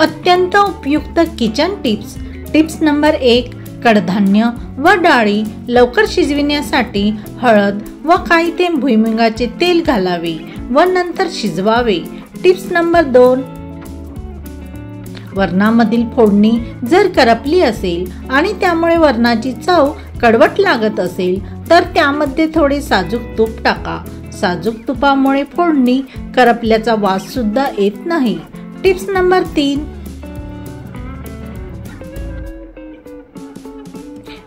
अत्यंत उपयुक्त kitchen tips. Tips number 1. कडधान्य व डाळी लवकर शिजविण्यासाठी हळद व काही थेंब भुईमुगाचे तेल घालावे व नंतर शिजवावे. Tips number 2. वरणामधील फोडणी जर करपली असेल आणि त्यामुळे वरणाची चव कडवट लागत असेल तर त्यामध्ये थोडे साजूक तूप टाका. साजूक तुपामुळे फोडणी करपल्याचा वास सुद्धा येत नाही. Tips number 3.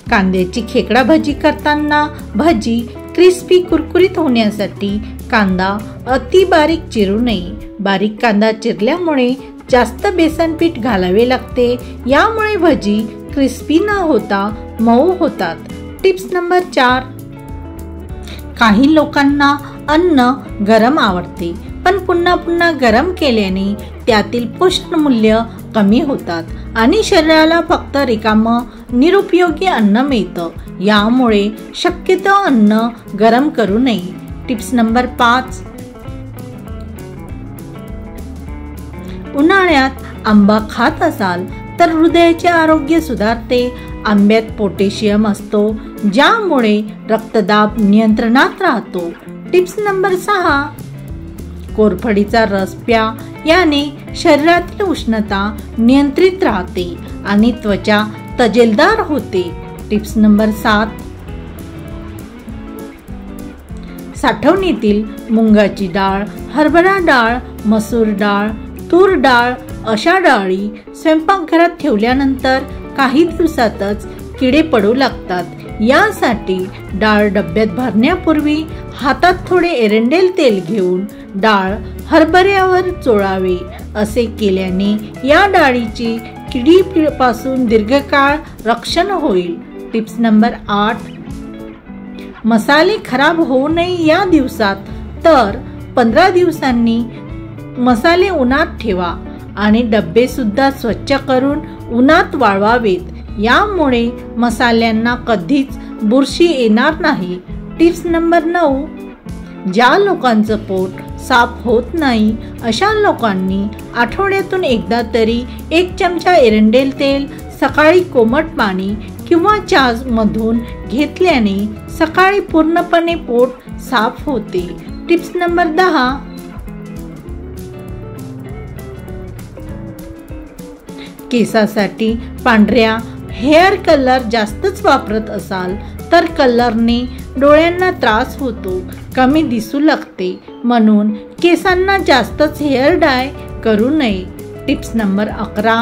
कांद्याची खेकडा भजी करताना भजी क्रिस्पी कुरकुरीत होण्यासाठी कांदा अति बारीक चिरू नये. बारीक कांदा चिरल्यामुळे जास्त बेसन पीठ घालावे लागते. यामुळे भजी क्रिस्पी न होता मऊ होतात. Tips number 4. काही लोकांना अन्न गरम आवडते, पण पुन्हा पुन्हा गरम केल्याने त्यातील पोषण मूल्य कमी होतात आणि शरीराला फक्त रिकामं निरुपयोगी अन्न मिळतं. यामुळे शक्यतो अन्न गरम करू नये. Tips number 5. उन्हाळ्यात आंबा खात असाल तर हृदयाचे आरोग्य सुधारते. आंब्यात पोटॅशियम असतो, ज्यामुळे रक्तदाब नियंत्रणात राहतो. Tips number 6. कोरफडीचा रस प्या. याने शरीरातील उष्णता नियंत्रित राहते आणि त्वचा तजेलदार होते. Tips number 7. साठवणीतील मुंगाची डाळ, हरभरा डाळ, मसूर डाळ, तूर डाळ अशा डाळी स्वयंपाकघरात ठेवल्यानंतर काही दिवसातच किडे पडू लागतात. यासाठी डाळ डब्यात भरण्यापूर्वी हातात थोडे एरंडेल तेल घेऊन डाळ हरभऱ्यावर चोळावे. असे केल्याने या डाळीची किडीपासून दीर्घकाळ रक्षण होईल. Tips number 8. मसाले खराब होऊ नये या दिवसात तर 15 दिवसांनी मसाले उन्हात ठेवा आणि डब्बे सुद्धा स्वच्छ करून उन्हात वाळवावेत. यामुळे मसाल्यांना कधीच बुरशी येणार नाही. Tips number 9. ज्या लोकांचं पोट साफ होत नाही अशा लोकांनी आठवड्यातून एकदा तरी 1 चमचा एरंडेल तेल सकाळी कोमट पाणी किंवा चहा मधून घेतल्याने सकाळी पूर्णपणे पोट साफ होते. Tips number 10. केसासाठी पांढऱ्या हेअर कलर जास्तच वापरत असाल तर कलरने डोळ्यांना त्रास होतो, कमी दिसू लागते. म्हणून केसांना जास्तच हेअर डाय करू नये. Tips number 11.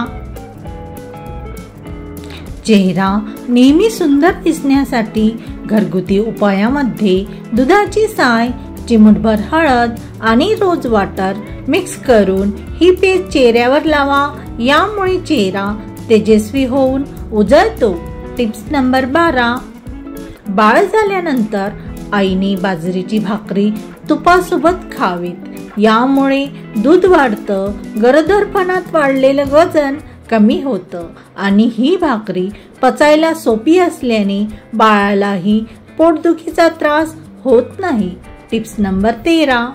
चेहरा नेहमी सुंदर दिसण्यासाठी घरगुती उपायामध्ये दुधाची साय, चिमूटभर हळद आणि रोज वॉटर मिक्स करून ही पेस्ट चेहऱ्यावर लावा. यामुळे चेहरा तेजस्वी होऊन उजळतो. Tips number 12. बाळ झाल्यानंतर आईने बाजरीची भाकरी तुपासोबत खावीत. यामुळे दूध वाढतं, गरोदरपणात वाढलेलं वजन कमी होतं आणि ही भाकरी पचायला सोपी असल्याने बाळालाही पोटदुखीचा त्रास होत नाही. Tips number 13.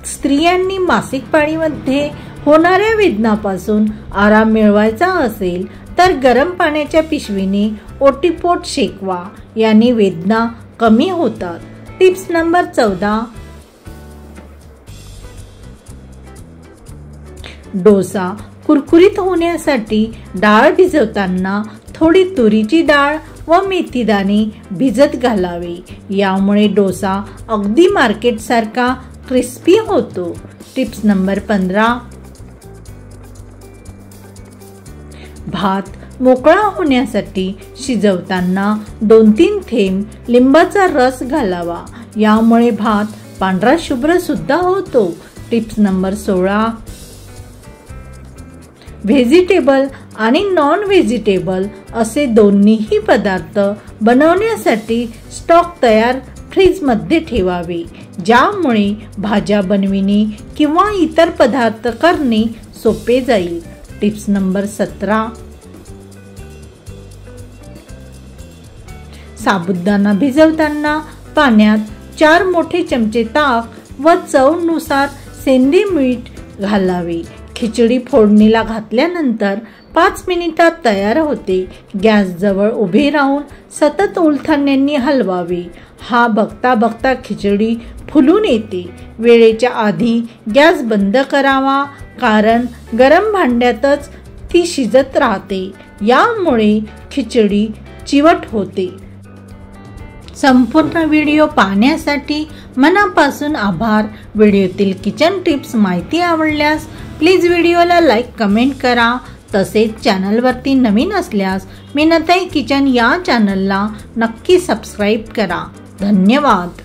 स्त्रियांनी मासिक पाळीमध्ये होणाऱ्या वेदनापासून आराम मिळवायचा असेल तर गरम पाण्याच्या पिशवीने ओटीपोट शेकवा. याने वेदना कमी होतात. Tips number 14. डोसा कुरकुरीत होण्यासाठी डाळ भिजवताना थोडी तुरीची डाळ व मेथीदाणे भिजत घालावे. यामुळे डोसा अगदी मार्केटसारखा क्रिस्पी होतो. Tips number 15. भात मोकळा होण्यासाठी शिजवताना 2-3 थेंब लिंबाचा रस घालावा. यामुळे भात पांढरा शुभ्र सुद्धा होतो. Tips number 16. व्हेजिटेबल आणि नॉन व्हेजिटेबल असे दोन्हीही पदार्थ बनवण्यासाठी स्टॉक तयार फ्रीजमध्ये ठेवावे, ज्यामुळे भाज्या बनविणे किंवा इतर पदार्थ करणे सोपे जाईल. Tips number 17. साबुदाणा भिजवताना पाण्यात 4 मोठे चमचे ताक व चवनुसार सेंधे मीठ घालावी। खिचडी फोडणीला घातल्यानंतर 5 मिनिटात तयार होते। गॅस जवळ उभे राहून सतत उलथण्याने हलवावे। हा बघता बघता खिचडी फुलून येते। वेळेच्या आधी गॅस बंद करावा, कारण गरम भांड्यातच ती शिजत राहते। यामुळे खिचडी चिवट होते। संपूर्ण व्हिडिओ पाहण्यासाठी मनापासून आभार। व्हिडिओतील किचन टिप्स माहिती आवडल्यास प्लीज व्हिडिओला लाईक कमेंट करा। तसेच चॅनलवरती नवीन असल्यास मीनाताई किचन या चॅनलला नक्की सबस्क्राईब करा। धन्यवाद।